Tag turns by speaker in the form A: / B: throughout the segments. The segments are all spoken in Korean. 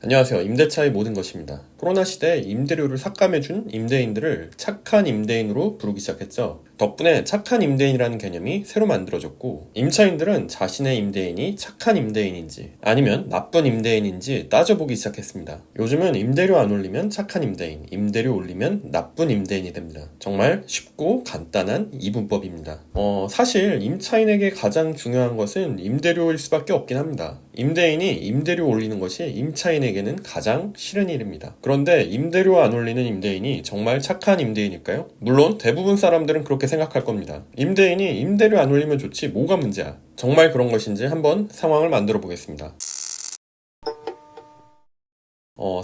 A: 안녕하세요. 임대차의 모든 것입니다. 코로나 시대에 임대료를 삭감해준 임대인들을 착한 임대인으로 부르기 시작했죠. 덕분에 착한 임대인이라는 개념이 새로 만들어졌고, 임차인들은 자신의 임대인이 착한 임대인인지 아니면 나쁜 임대인인지 따져보기 시작했습니다. 요즘은 임대료 안 올리면 착한 임대인, 임대료 올리면 나쁜 임대인이 됩니다. 정말 쉽고 간단한 이분법입니다. 사실 임차인에게 가장 중요한 것은 임대료일 수밖에 없긴 합니다. 임대인이 임대료 올리는 것이 임차인에게는 가장 싫은 일입니다. 그런데 임대료 안 올리는 임대인이 정말 착한 임대인일까요? 물론 대부분 사람들은 그렇게 생각할 겁니다. 임대인이 임대료 안 올리면 좋지 뭐가 문제야? 정말 그런 것인지 한번 상황을 만들어 보겠습니다.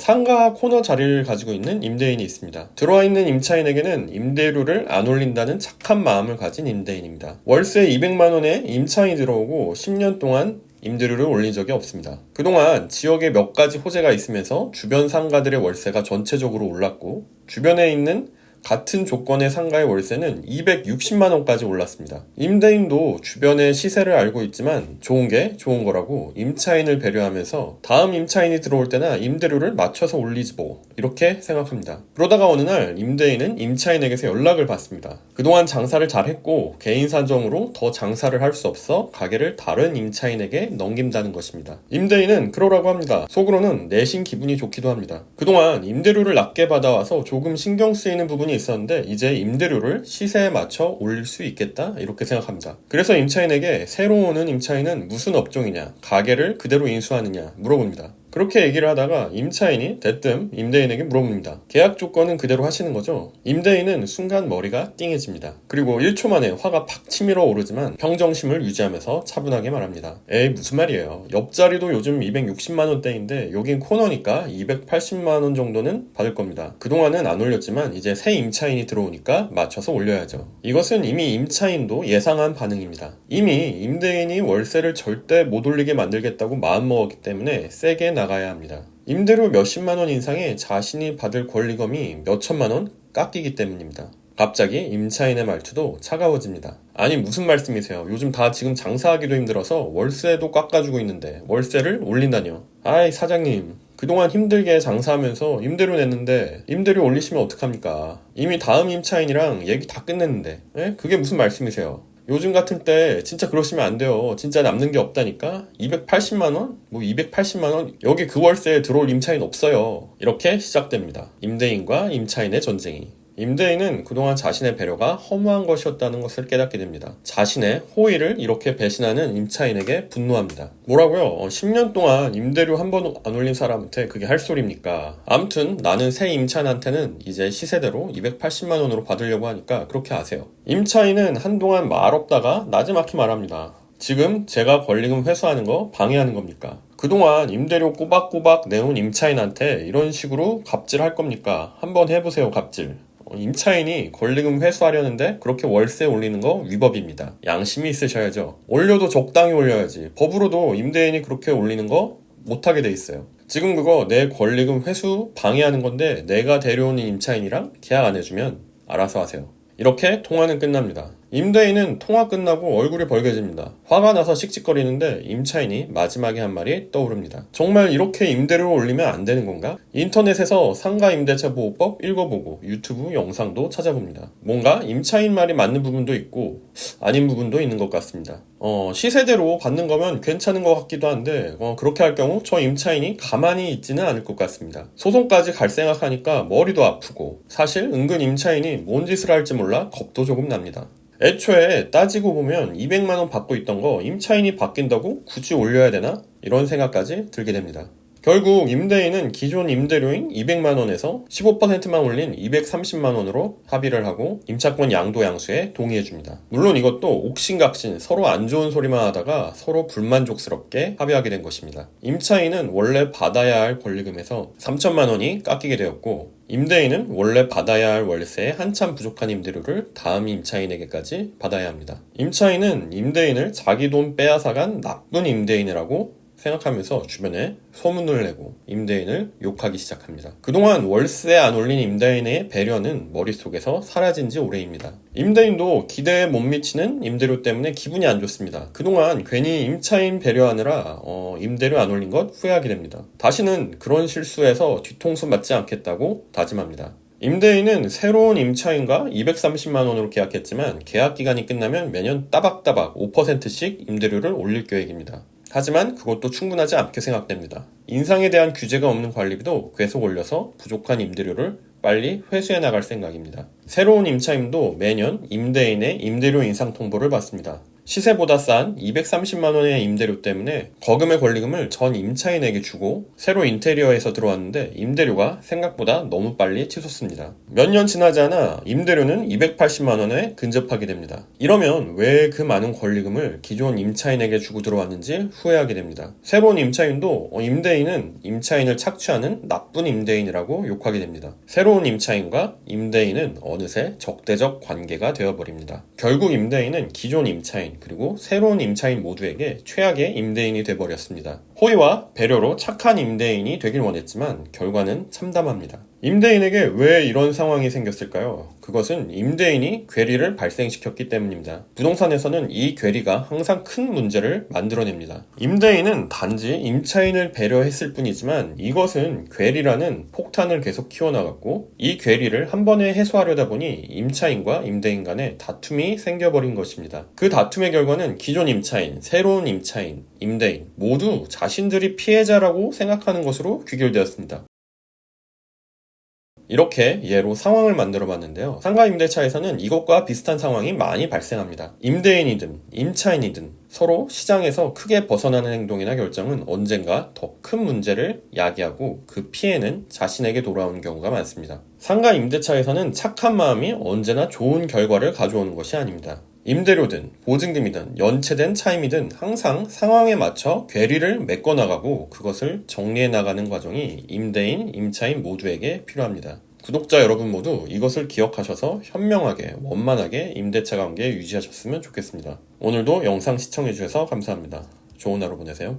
A: 상가 코너 자리를 가지고 있는 임대인이 있습니다. 들어와 있는 임차인에게는 임대료를 안 올린다는 착한 마음을 가진 임대인입니다. 월세 200만 원에 임차인이 들어오고 10년 동안 임대료를 올린 적이 없습니다. 그동안 지역에 몇 가지 호재가 있으면서 주변 상가들의 월세가 전체적으로 올랐고, 주변에 있는 같은 조건의 상가의 월세는 260만 원까지 올랐습니다. 임대인도 주변의 시세를 알고 있지만 좋은 게 좋은 거라고 임차인을 배려하면서 다음 임차인이 들어올 때나 임대료를 맞춰서 올리지 뭐, 이렇게 생각합니다. 그러다가 어느 날 임대인은 임차인에게서 연락을 받습니다. 그동안 장사를 잘했고 개인 사정으로 더 장사를 할 수 없어 가게를 다른 임차인에게 넘긴다는 것입니다. 임대인은 그러라고 합니다. 속으로는 내심 기분이 좋기도 합니다. 그동안 임대료를 낮게 받아와서 조금 신경 쓰이는 부분이 있었는데 이제 임대료를 시세에 맞춰 올릴 수 있겠다, 이렇게 생각합니다. 그래서 임차인에게 새로 오는 임차인은 무슨 업종이냐, 가게를 그대로 인수하느냐 물어봅니다. 그렇게 얘기를 하다가 임차인이 대뜸 임대인에게 물어봅니다. 계약 조건은 그대로 하시는 거죠? 임대인은 순간 머리가 띵해집니다. 그리고 1초 만에 화가 팍 치밀어 오르지만 평정심을 유지하면서 차분하게 말합니다. 에이, 무슨 말이에요. 옆자리도 요즘 260만 원대인데 여긴 코너니까 280만 원 정도는 받을 겁니다. 그동안은 안 올렸지만 이제 새 임차인이 들어오니까 맞춰서 올려야죠. 이것은 이미 임차인도 예상한 반응입니다. 이미 임대인이 월세를 절대 못 올리게 만들겠다고 마음먹었기 때문에 세게 나가야 합니다. 임대료 몇십만 원 인상에 자신이 받을 권리금이 몇천만 원 깎이기 때문입니다. 갑자기 임차인의 말투도 차가워집니다. 아니, 무슨 말씀이세요? 요즘 다 지금 장사하기도 힘들어서 월세도 깎아주고 있는데 월세를 올린다뇨? 아이, 사장님, 그동안 힘들게 장사하면서 임대료 냈는데 임대료 올리시면 어떡합니까? 이미 다음 임차인이랑 얘기 다 끝냈는데, 그게 무슨 말씀이세요? 요즘 같은 때 진짜 그러시면 안 돼요. 진짜 남는 게 없다니까. 280만원? 뭐 280만원? 여기 그 월세에 들어올 임차인 없어요. 이렇게 시작됩니다. 임대인과 임차인의 전쟁이. 임대인은 그동안 자신의 배려가 허무한 것이었다는 것을 깨닫게 됩니다. 자신의 호의를 이렇게 배신하는 임차인에게 분노합니다. 뭐라고요? 10년 동안 임대료 한 번 안 올린 사람한테 그게 할 소리입니까? 아무튼 나는 새 임차인한테는 이제 시세대로 280만 원으로 받으려고 하니까 그렇게 하세요. 임차인은 한동안 말없다가 나지막히 말합니다. 지금 제가 권리금 회수하는 거 방해하는 겁니까? 그동안 임대료 꼬박꼬박 내온 임차인한테 이런 식으로 갑질할 겁니까? 한번 해보세요, 갑질. 임차인이 권리금 회수하려는데 그렇게 월세 올리는 거 위법입니다. 양심이 있으셔야죠. 올려도 적당히 올려야지. 법으로도 임대인이 그렇게 올리는 거 못하게 돼 있어요. 지금 그거 내 권리금 회수 방해하는 건데 내가 데려오는 임차인이랑 계약 안 해주면 알아서 하세요. 이렇게 통화는 끝납니다. 임대인은 통화 끝나고 얼굴이 벌개집니다. 화가 나서 씩씩거리는데 임차인이 마지막에 한 말이 떠오릅니다. 정말 이렇게 임대료를 올리면 안 되는 건가? 인터넷에서 상가 임대차 보호법 읽어보고 유튜브 영상도 찾아봅니다. 뭔가 임차인 말이 맞는 부분도 있고 아닌 부분도 있는 것 같습니다. 시세대로 받는 거면 괜찮은 것 같기도 한데 그렇게 할 경우 저 임차인이 가만히 있지는 않을 것 같습니다. 소송까지 갈 생각하니까 머리도 아프고 사실 은근 임차인이 뭔 짓을 할지 몰라 겁도 조금 납니다. 애초에 따지고 보면 200만 원 받고 있던 거 임차인이 바뀐다고 굳이 올려야 되나? 이런 생각까지 들게 됩니다. 결국 임대인은 기존 임대료인 200만 원에서 15%만 올린 230만 원으로 합의를 하고 임차권 양도 양수에 동의해줍니다. 물론 이것도 옥신각신 서로 안 좋은 소리만 하다가 서로 불만족스럽게 합의하게 된 것입니다. 임차인은 원래 받아야 할 권리금에서 3천만 원이 깎이게 되었고 임대인은 원래 받아야 할 월세에 한참 부족한 임대료를 다음 임차인에게까지 받아야 합니다. 임차인은 임대인을 자기 돈 빼앗아간 나쁜 임대인이라고 생각하면서 주변에 소문을 내고 임대인을 욕하기 시작합니다. 그동안 월세 안 올린 임대인의 배려는 머릿속에서 사라진 지 오래입니다. 임대인도 기대에 못 미치는 임대료 때문에 기분이 안 좋습니다. 그동안 괜히 임차인 배려하느라 임대료 안 올린 것 후회하게 됩니다. 다시는 그런 실수에서 뒤통수 맞지 않겠다고 다짐합니다. 임대인은 새로운 임차인과 230만 원으로 계약했지만 계약 기간이 끝나면 매년 따박따박 5%씩 임대료를 올릴 계획입니다. 하지만 그것도 충분하지 않게 생각됩니다. 인상에 대한 규제가 없는 관리비도 계속 올려서 부족한 임대료를 빨리 회수해 나갈 생각입니다. 새로운 임차인도 매년 임대인의 임대료 인상 통보를 받습니다. 시세보다 싼 230만 원의 임대료 때문에 거금의 권리금을 전 임차인에게 주고 새로 인테리어에서 들어왔는데 임대료가 생각보다 너무 빨리 치솟습니다. 몇 년 지나지 않아 임대료는 280만 원에 근접하게 됩니다. 이러면 왜 그 많은 권리금을 기존 임차인에게 주고 들어왔는지 후회하게 됩니다. 새로운 임차인도 임대인은 임차인을 착취하는 나쁜 임대인이라고 욕하게 됩니다. 새로운 임차인과 임대인은 어느새 적대적 관계가 되어버립니다. 결국 임대인은 기존 임차인 그리고 새로운 임차인 모두에게 최악의 임대인이 돼버렸습니다. 호의와 배려로 착한 임대인이 되길 원했지만 결과는 참담합니다. 임대인에게 왜 이런 상황이 생겼을까요? 그것은 임대인이 괴리를 발생시켰기 때문입니다. 부동산에서는 이 괴리가 항상 큰 문제를 만들어냅니다. 임대인은 단지 임차인을 배려했을 뿐이지만 이것은 괴리라는 폭탄을 계속 키워나갔고 이 괴리를 한 번에 해소하려다 보니 임차인과 임대인 간에 다툼이 생겨버린 것입니다. 그 다툼의 결과는 기존 임차인, 새로운 임차인, 임대인 모두 자신들이 피해자라고 생각하는 것으로 귀결되었습니다. 이렇게 예로 상황을 만들어 봤는데요. 상가 임대차에서는 이것과 비슷한 상황이 많이 발생합니다. 임대인이든 임차인이든 서로 시장에서 크게 벗어나는 행동이나 결정은 언젠가 더 큰 문제를 야기하고 그 피해는 자신에게 돌아오는 경우가 많습니다. 상가 임대차에서는 착한 마음이 언제나 좋은 결과를 가져오는 것이 아닙니다. 임대료든 보증금이든 연체된 차임이든 항상 상황에 맞춰 괴리를 메꿔나가고 그것을 정리해 나가는 과정이 임대인, 임차인 모두에게 필요합니다. 구독자 여러분 모두 이것을 기억하셔서 현명하게, 원만하게 임대차 관계 유지하셨으면 좋겠습니다. 오늘도 영상 시청해주셔서 감사합니다. 좋은 하루 보내세요.